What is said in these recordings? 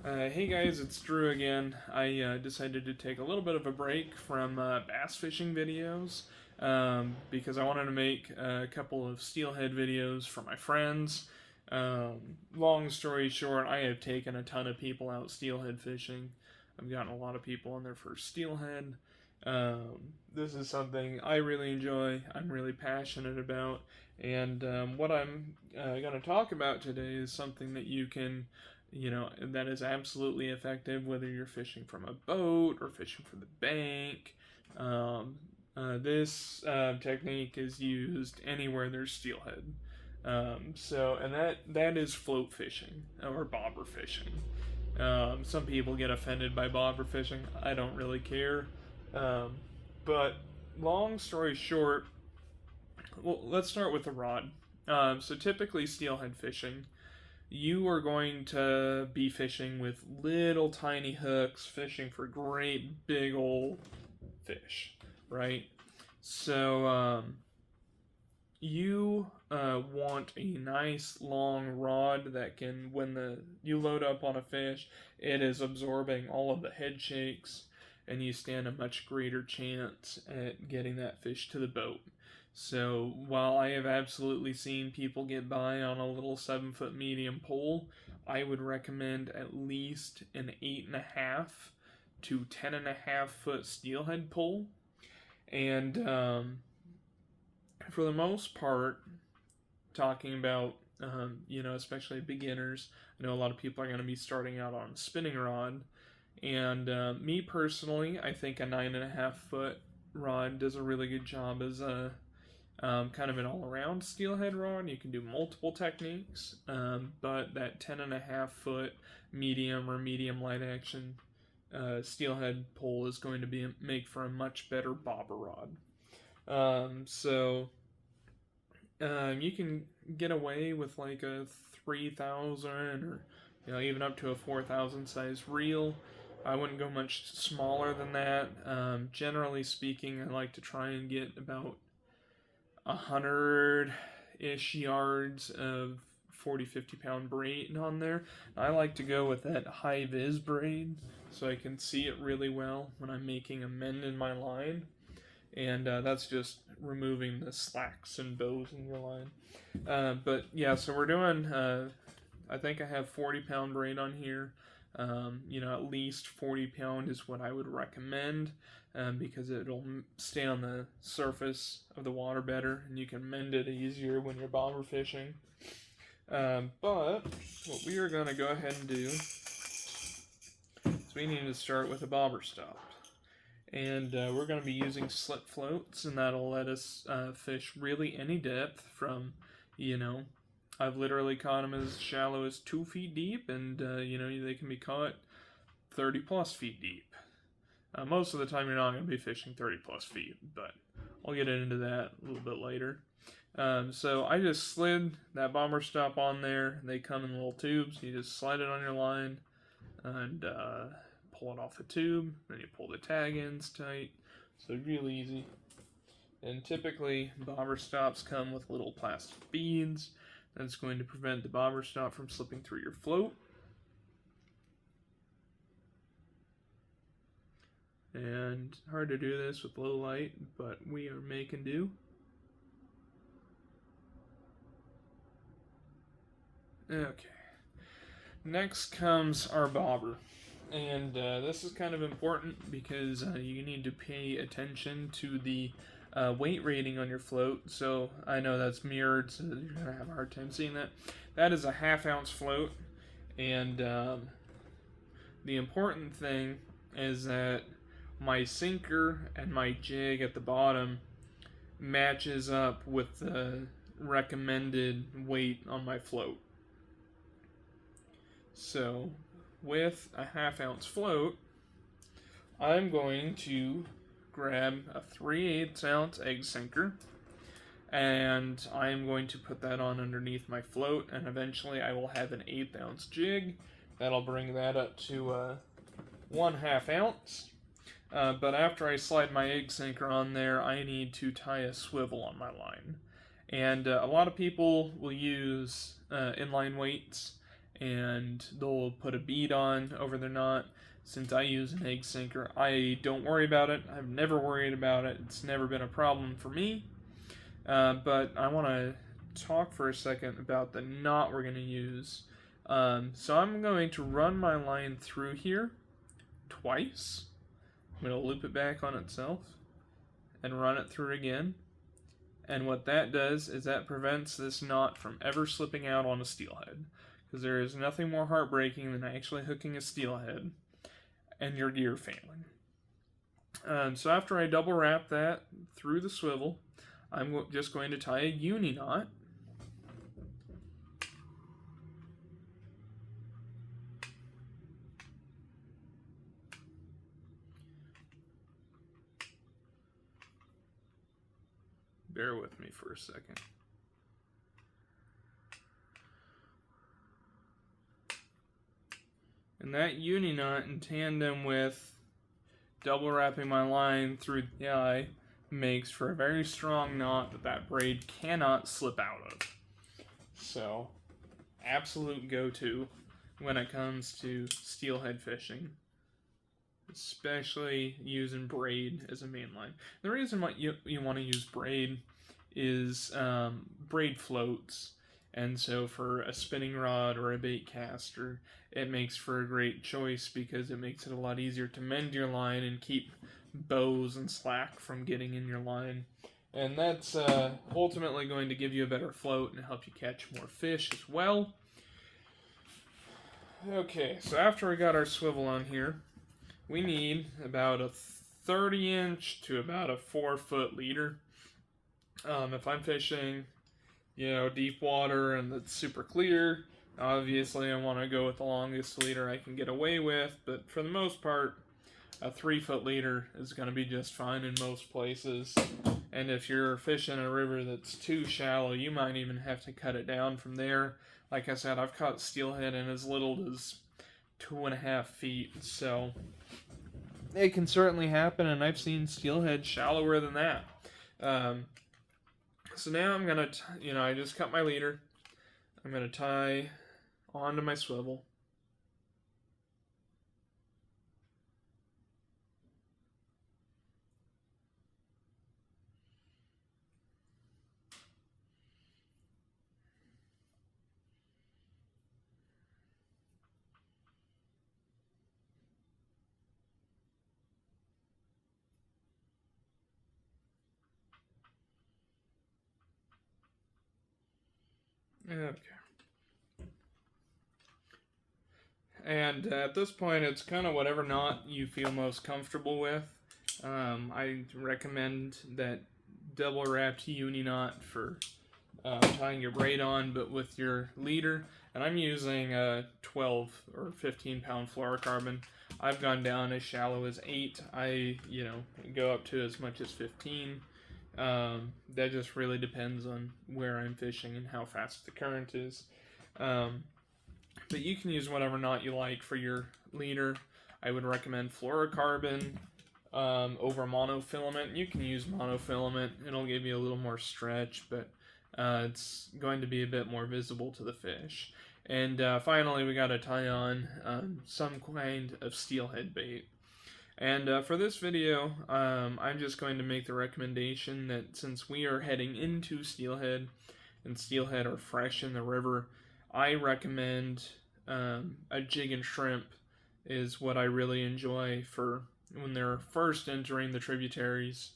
Hey guys, it's Drew again. I decided to take a little bit of a break from bass fishing videos because I wanted to make a couple of steelhead videos for my friends. Long story short, I have taken a ton of people out steelhead fishing. I've gotten a lot of people on their first steelhead. This is something I really enjoy, I'm really passionate about, and what I'm going to talk about today is something that you can that is absolutely effective whether you're fishing from a boat or fishing from the bank. This technique is used anywhere there's steelhead. And that is float fishing or bobber fishing. Some people get offended by bobber fishing. I don't really care. Um, but long story short, well, let's start with the rod. So typically steelhead fishing, you are going to be fishing with little tiny hooks, fishing for great big old fish, right? So you want a nice long rod that can, when you load up on a fish, it is absorbing all of the head shakes, and you stand a much greater chance at getting that fish to the boat. So while I have absolutely seen people get by on a little 7 foot medium pole, I would recommend at least an 8.5 to 10.5 foot steelhead pole. And for the most part, talking about especially beginners, I know a lot of people are going to be starting out on a spinning rod. And me personally, I think a 9.5 foot rod does a really good job as a kind of an all-around steelhead rod. You can do multiple techniques, but that 10.5 foot medium or medium light action steelhead pole is going to make for a much better bobber rod. So you can get away with like a 3,000 or even up to a 4,000 size reel. I wouldn't go much smaller than that. Generally speaking, I like to try and get about 100-ish yards of 40-50 pound braid on there. I like to go with that high vis braid so I can see it really well when I'm making a mend in my line. And that's just removing the slacks and bows in your line. But yeah, so we're doing, I think I have 40-pound braid on here. At least 40 pound is what I would recommend because it'll stay on the surface of the water better and you can mend it easier when you're bobber fishing. But what we are going to go ahead and do is we need to start with a bobber stop. And we're going to be using slip floats, and that'll let us fish really any depth from, I've literally caught them as shallow as 2 feet deep, and, they can be caught 30 plus feet deep. Most of the time you're not going to be fishing 30 plus feet, but I'll get into that a little bit later. So I just slid that bobber stop on there. They come in little tubes. You just slide it on your line, and pull it off the tube, then you pull the tag ends tight. So really easy. And typically bobber stops come with little plastic beads. That's going to prevent the bobber stop from slipping through your float. And hard to do this with low light, but we are making do. Okay. Next comes our bobber. And this is kind of important because you need to pay attention to the weight rating on your float. So I know that's mirrored, so you're going to have a hard time seeing that. That is a 1/2 ounce float. And the important thing is that my sinker and my jig at the bottom matches up with the recommended weight on my float. So with a 1/2 ounce float, I'm going to grab a 3/8 ounce egg sinker and I'm going to put that on underneath my float, and eventually I will have an 1/8 ounce jig. That'll bring that up to 1/2 ounce. But after I slide my egg sinker on there, I need to tie a swivel on my line. And a lot of people will use inline weights, and they'll put a bead on over their knot. Since I use an egg sinker, I don't worry about it. I've never worried about it. It's never been a problem for me. But I want to talk for a second about the knot we're going to use. So I'm going to run my line through here twice. I'm going to loop it back on itself and run it through again. And what that does is that prevents this knot from ever slipping out on a steelhead. Because there is nothing more heartbreaking than actually hooking a steelhead and your gear failing. So after I double wrap that through the swivel, I'm just going to tie a uni knot. Bear with me for a second. And that uni knot, in tandem with double wrapping my line through the eye, makes for a very strong knot that braid cannot slip out of. So, absolute go-to when it comes to steelhead fishing, especially using braid as a main line. The reason why you want to use braid is braid floats, and so for a spinning rod or a bait caster, it makes for a great choice because it makes it a lot easier to mend your line and keep bows and slack from getting in your line. And that's ultimately going to give you a better float and help you catch more fish as well. Okay, so after we got our swivel on here, we need about a 30-inch to about a 4-foot leader. If I'm fishing, deep water and it's super clear, obviously I want to go with the longest leader I can get away with, but for the most part, a 3-foot leader is going to be just fine in most places. And if you're fishing a river that's too shallow, you might even have to cut it down from there. Like I said, I've caught steelhead in as little as 2.5 feet, so it can certainly happen, and I've seen steelhead shallower than that. So now I'm going to, I just cut my leader. I'm going to tie onto my swivel. Okay. And at this point, it's kind of whatever knot you feel most comfortable with. I recommend that double wrapped uni knot for tying your braid on, but with your leader. And I'm using a 12 or 15 pound fluorocarbon. I've gone down as shallow as 8. I, go up to as much as 15. That just really depends on where I'm fishing and how fast the current is. But you can use whatever knot you like for your leader. I would recommend fluorocarbon over monofilament. You can use monofilament. It'll give you a little more stretch, but it's going to be a bit more visible to the fish. And finally, we got to tie on some kind of steelhead bait. And for this video, I'm just going to make the recommendation that since we are heading into steelhead, and steelhead are fresh in the river, I recommend a jig and shrimp is what I really enjoy for when they're first entering the tributaries.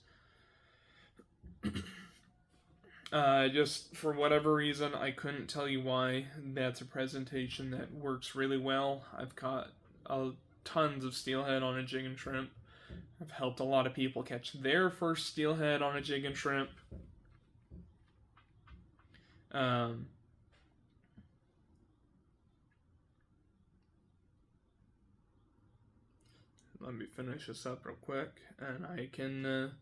Just for whatever reason, I couldn't tell you why. That's a presentation that works really well. I've caught tons of steelhead on a jig and shrimp. I've helped a lot of people catch their first steelhead on a jig and shrimp. Let me finish this up real quick, and I can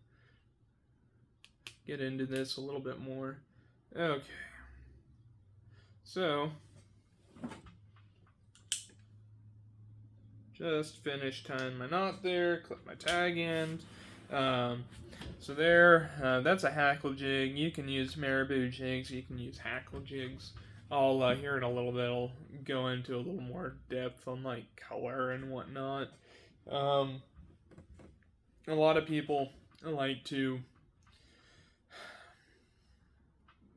get into this a little bit more. Okay. So, just finished tying my knot there, clip my tag end. So there, that's a hackle jig. You can use marabou jigs, you can use hackle jigs. I'll here in a little bit, I'll go into a little more depth on like color and whatnot. Um, a lot of people like to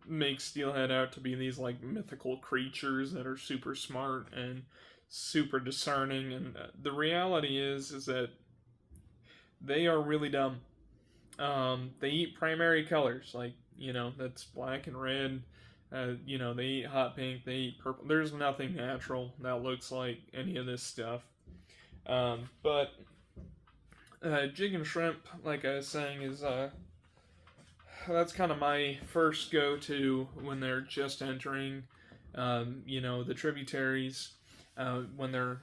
make Steelhead out to be these like mythical creatures that are super smart and super discerning, and the reality is that they are really dumb. They eat primary colors, like, that's black and red. They eat hot pink, they eat purple. There's nothing natural that looks like any of this stuff. But jig and shrimp, like I was saying, is that's kind of my first go-to when they're just entering, the tributaries, when they're,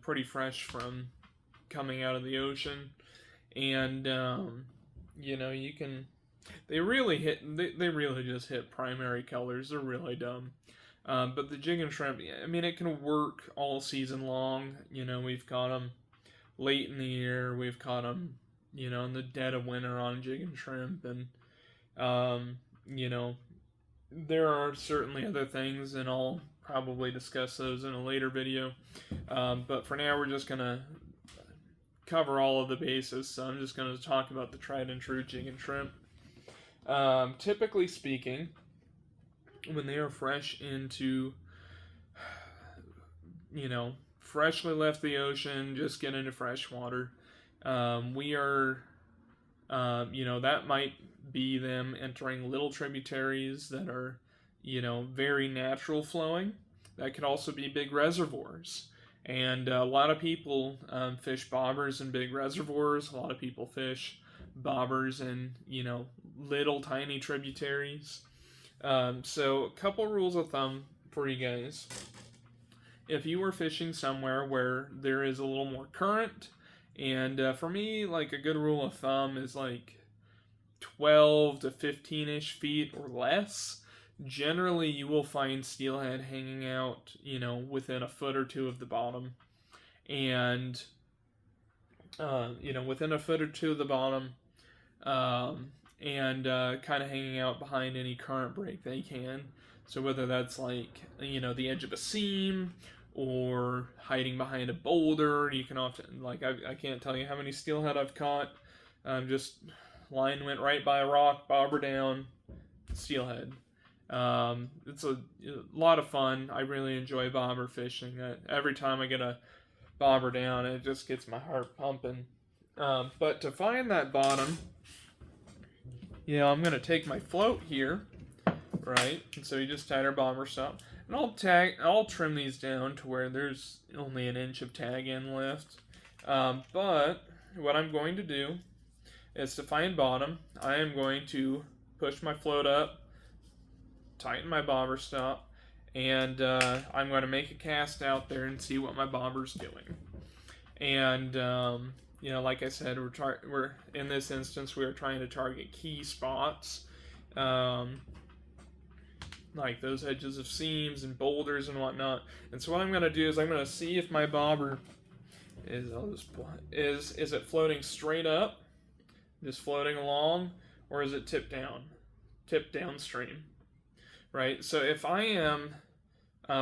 pretty fresh from coming out of the ocean. And, you can, they really just hit primary colors. They're really dumb. But the jig and shrimp, I mean, it can work all season long. We've caught them late in the year. We've caught them, in the dead of winter on jig and shrimp. And, there are certainly other things, and I'll probably discuss those in a later video. But for now, we're just going to cover all of the bases, so I'm just going to talk about the tried and true jig and shrimp. Typically speaking, when they are fresh into, freshly left the ocean, just get into fresh water, we are, that might be them entering little tributaries that are, very natural flowing. That could also be big reservoirs. And a lot of people fish bobbers in big reservoirs. A lot of people fish bobbers in, little tiny tributaries. So a couple rules of thumb for you guys. If you are fishing somewhere where there is a little more current, and for me, like a good rule of thumb is like 12 to 15-ish feet or less, generally you will find steelhead hanging out, within a foot or two of the bottom. And, within a foot or two of the bottom, and kind of hanging out behind any current break they can. So whether that's like, the edge of a seam or hiding behind a boulder, you can often, like, I can't tell you how many steelhead I've caught. Just line went right by a rock, bobber down, steelhead. It's a lot of fun. I really enjoy bobber fishing. Every time I get a bobber down, it just gets my heart pumping. But to find that bottom, I'm going to take my float here, right? And so you just tighten our bobber stop. And I'll trim these down to where there's only an inch of tag end left. But what I'm going to do is to find bottom, I am going to push my float up, tighten my bobber stop, and I'm going to make a cast out there and see what my bobber's doing. And like I said, we're in this instance we are trying to target key spots, like those edges of seams and boulders and whatnot. And so what I'm going to do is I'm going to see if my bobber is it floating straight up, just floating along, or is it tipped downstream, right? So if I am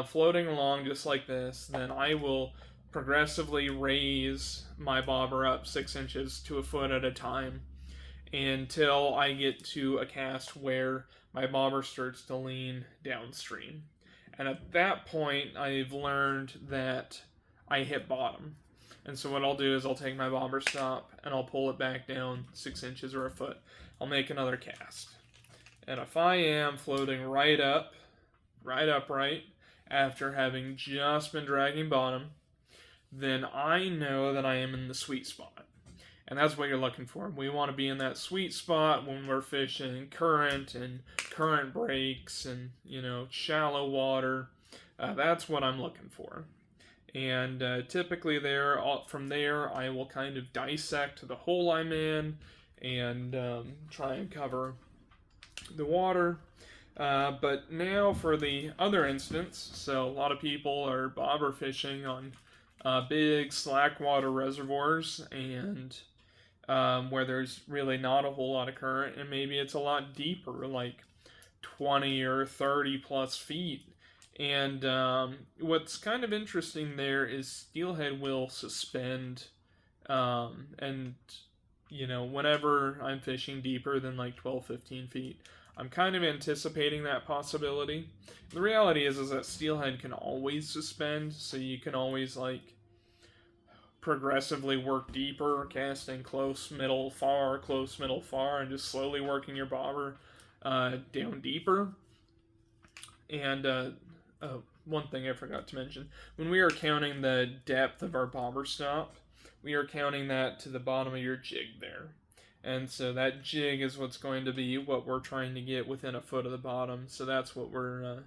floating along just like this, then I will progressively raise my bobber up 6 inches to a foot at a time until I get to a cast where my bobber starts to lean downstream. And at that point, I've learned that I hit bottom. And so what I'll do is I'll take my bobber stop and I'll pull it back down 6 inches or a foot. I'll make another cast. And if I am floating right upright, after having just been dragging bottom, then I know that I am in the sweet spot. And that's what you're looking for. We want to be in that sweet spot when we're fishing current and current breaks and, shallow water. That's what I'm looking for. And typically from there, I will kind of dissect the hole I'm in and try and cover the water. But now for the other instance, so a lot of people are bobber fishing on big slack water reservoirs and where there's really not a whole lot of current, and maybe it's a lot deeper, like 20 or 30 plus feet. And what's kind of interesting there is Steelhead will suspend, and whenever I'm fishing deeper than like 12, 15 feet, I'm kind of anticipating that possibility. The reality is that Steelhead can always suspend, so you can always like progressively work deeper, casting close, middle, far, close, middle, far, and just slowly working your bobber down deeper. And one thing I forgot to mention, when we are counting the depth of our bobber stop, we are counting that to the bottom of your jig there. And so that jig is what's going to be what we're trying to get within a foot of the bottom. So that's what we're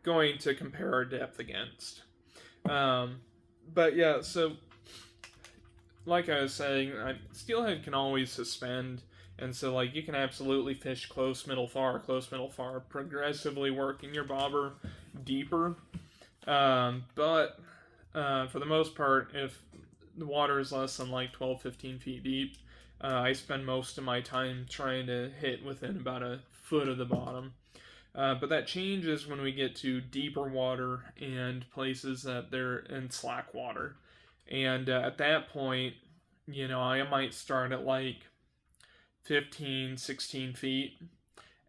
going to compare our depth against. But yeah, so like I was saying, Steelhead can always suspend. And so, like, you can absolutely fish close, middle, far, progressively working your bobber deeper. But for the most part, if the water is less than like 12, 15 feet deep, I spend most of my time trying to hit within about a foot of the bottom. But that changes when we get to deeper water and places that they're in slack water. And at that point, I might start at like 15, 16 feet.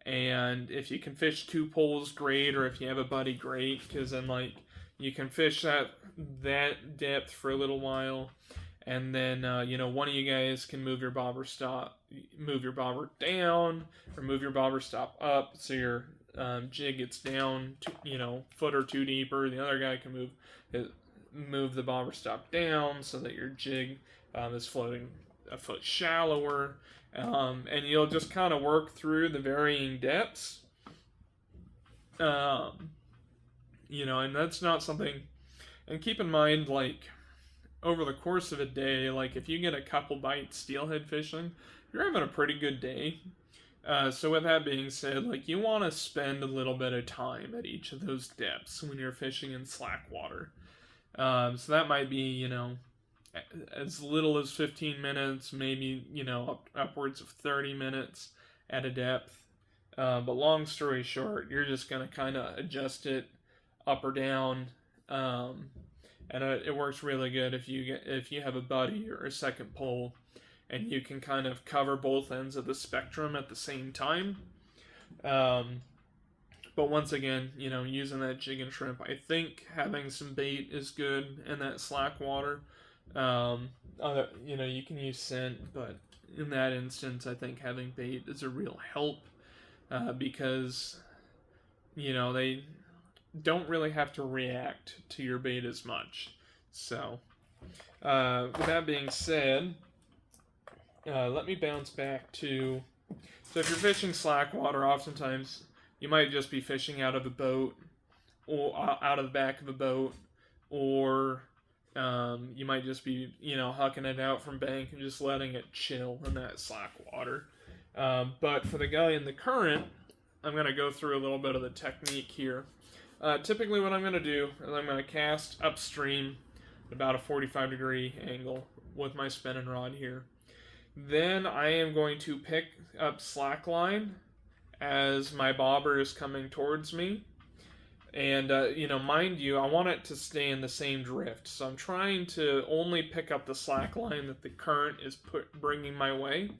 And if you can fish 2 poles, great. Or if you have a buddy, great. Because then, like, you can fish that depth for a little while. And then, one of you guys can move your bobber down, or move your bobber stop up, so your jig gets down, foot or 2 deeper. The other guy can move the bobber stop down, so that your jig is floating a foot shallower. And you'll just kind of work through the varying depths. And that's not something. And keep in mind, like, over the course of a day, like, if you get a couple bites steelhead fishing, you're having a pretty good day. So with that being said, like, you want to spend a little bit of time at each of those depths when you're fishing in slack water. So that might be, as little as 15 minutes, maybe, upwards of 30 minutes at a depth. But long story short, you're just going to kind of adjust it up or down. And it works really good if you have a buddy or a second pole, and you can kind of cover both ends of the spectrum at the same time. But once again, using that jig and shrimp, I think having some bait is good in that slack water. You can use scent, but in that instance, I think having bait is a real help, because, they don't really have to react to your bait as much. So, with that being said, let me bounce back to, so if you're fishing slack water, oftentimes you might just be fishing out of a boat, or out of the back of a boat, or you might just be, hucking it out from bank and just letting it chill in that slack water. But for the guy in the current, I'm going to go through a little bit of the technique here. Typically what I'm going to do is I'm going to cast upstream at about a 45-degree angle with my spinning rod here. Then I am going to pick up slack line as my bobber is coming towards me. And, mind you, I want it to stay in the same drift. So I'm trying to only pick up the slack line that the current is bringing my way.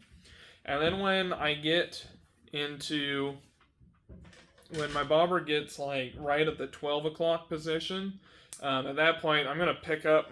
And then when my bobber gets like right at the 12 o'clock position, at that point I'm going to pick up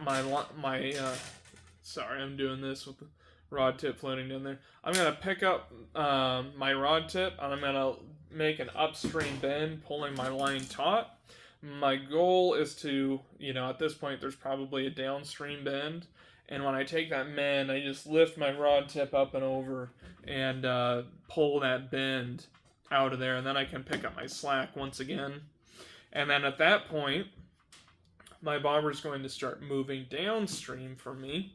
sorry, I'm doing this with the rod tip floating down there. I'm going to pick up my rod tip, and I'm going to make an upstream bend, pulling my line taut. My goal is to, at this point there's probably a downstream bend, and when I take that bend, I just lift my rod tip up and over and pull that bend out of there, and then I can pick up my slack once again. And then at that point, my bobber is going to start moving downstream from me.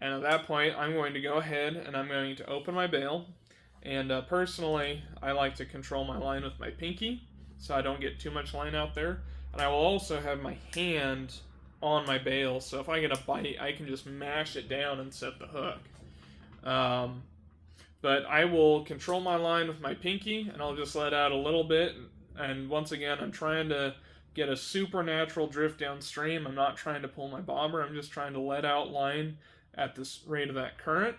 And at that point, I'm going to go ahead and I'm going to open my bail. And personally, I like to control my line with my pinky, so I don't get too much line out there. And I will also have my hand on my bail, so if I get a bite, I can just mash it down and set the hook. But I will control my line with my pinky, and I'll just let out a little bit. And once again, I'm trying to get a supernatural drift downstream. I'm not trying to pull my bobber. I'm just trying to let out line at this rate of that current.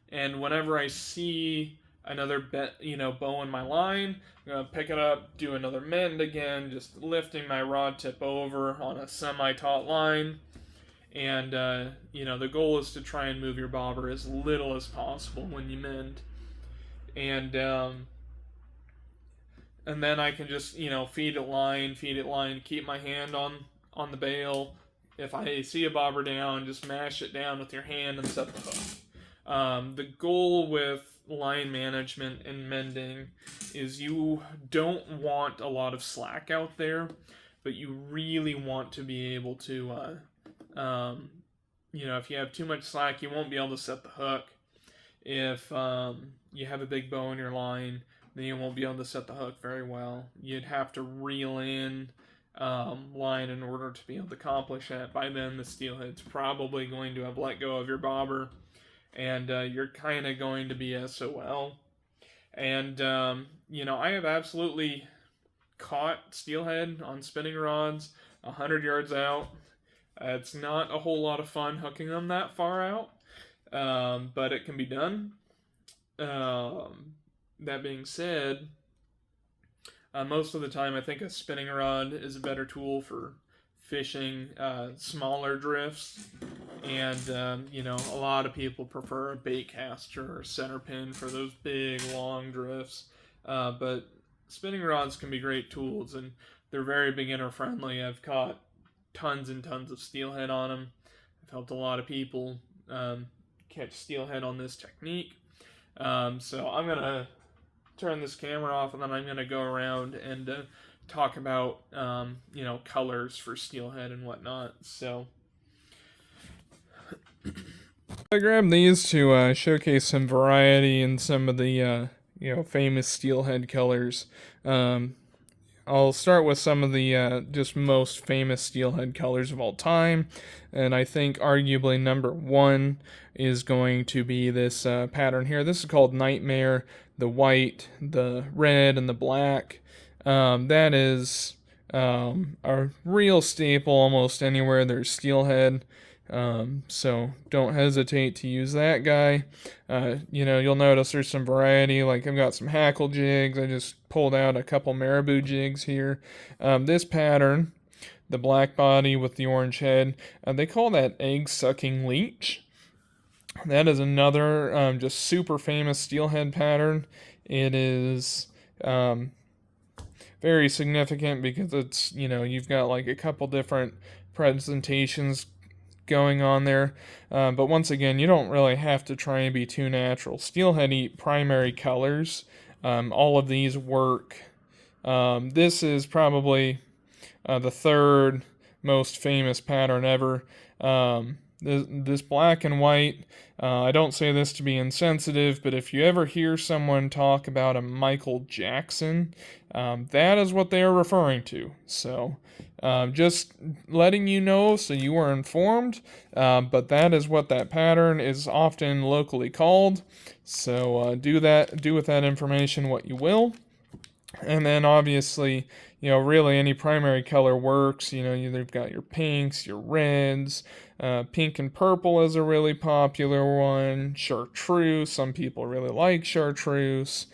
And whenever I see another bow in my line, I'm gonna pick it up, do another mend again, just lifting my rod tip over on a semi-taut line. And the goal is to try and move your bobber as little as possible when you mend. And then I can just feed it line, keep my hand on the bail. If I see a bobber down, just mash it down with your hand and set the hook. The goal with line management and mending is you don't want a lot of slack out there, but you really want to be able to, if you have too much slack, you won't be able to set the hook. If you have a big bow in your line, then you won't be able to set the hook very well. You'd have to reel in line in order to be able to accomplish that. By then, the steelhead's probably going to have let go of your bobber, and you're kind of going to be SOL. And, I have absolutely caught steelhead on spinning rods 100 yards out. It's not a whole lot of fun hooking them that far out, but it can be done. That being said, most of the time I think a spinning rod is a better tool for fishing smaller drifts, and a lot of people prefer a bait caster or center pin for those big long drifts, but spinning rods can be great tools, and they're very beginner friendly. I've caught tons and tons of steelhead on them. I've helped a lot of people catch steelhead on this technique. So I'm gonna turn this camera off, and then I'm gonna go around and talk about colors for steelhead and whatnot. So I grabbed these to showcase some variety in some of the famous steelhead colors. I'll start with some of the just most famous steelhead colors of all time, and I think arguably number one is going to be this pattern here. This is called Nightmare, the white, the red, and the black. That is a real staple almost anywhere there's steelhead. So don't hesitate to use that guy. You'll notice there's some variety, like I've got some hackle jigs. I just pulled out a couple marabou jigs here. This pattern, the black body with the orange head, they call that egg sucking leech. That is another just super famous steelhead pattern. It is very significant because it's, you've got like a couple different presentations going on there, but once again, you don't really have to try and be too natural. Steelhead eat primary colors. All of these work. This is probably the third most famous pattern ever. This black and white, I don't say this to be insensitive, but if you ever hear someone talk about a Michael Jackson, that is what they are referring to. So just letting you know so you are informed, but that is what that pattern is often locally called. So do with that information what you will. And then obviously, really any primary color works. You've got your pinks, your reds, pink and purple is a really popular one. Chartreuse, some people really like chartreuse.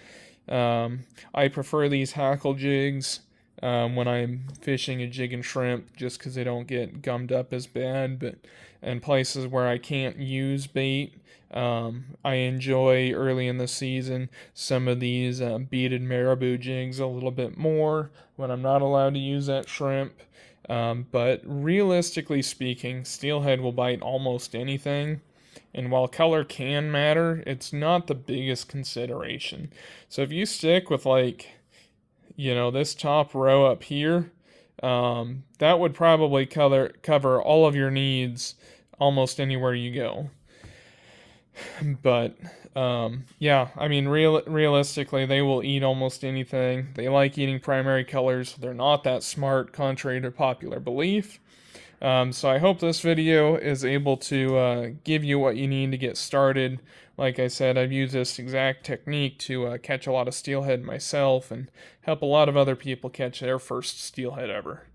I prefer these hackle jigs when I'm fishing a jig and shrimp, just because they don't get gummed up as bad. But in places where I can't use bait, I enjoy early in the season some of these beaded marabou jigs a little bit more when I'm not allowed to use that shrimp. But realistically speaking, steelhead will bite almost anything. And while color can matter, it's not the biggest consideration. So if you stick with this top row up here, that would probably cover all of your needs almost anywhere you go. But realistically, they will eat almost anything. They like eating primary colors. They're not that smart, contrary to popular belief. So I hope this video is able to give you what you need to get started. Like I said, I've used this exact technique to catch a lot of steelhead myself and help a lot of other people catch their first steelhead ever.